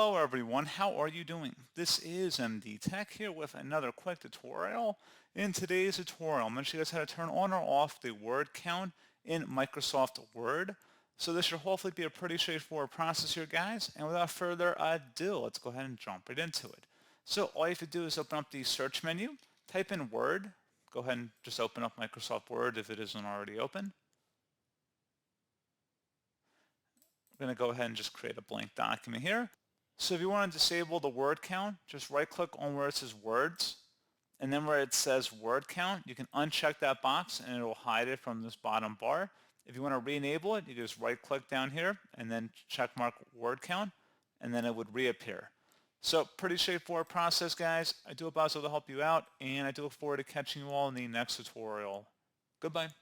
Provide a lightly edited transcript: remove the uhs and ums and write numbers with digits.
Hello everyone, how are you doing? This is MD Tech here with another quick tutorial. In today's tutorial, I'm going to show you guys how to turn on or off the word count in Microsoft Word. So this should hopefully be a pretty straightforward process here, guys. And without further ado, let's go ahead and jump right into it. So all you have to do is open up the search menu, type in Word. Go ahead and just open up Microsoft Word if it isn't already open. I'm going to go ahead and just create a blank document here. So if you want to disable the word count, just right click on where it says words, and then where it says word count, you can uncheck that box and it will hide it from this bottom bar. If you want to re-enable it, you just right click down here and then check mark word count, and then it would reappear. So pretty straightforward process, guys. I do hope I was able to help you out, and I do look forward to catching you all in the next tutorial. Goodbye.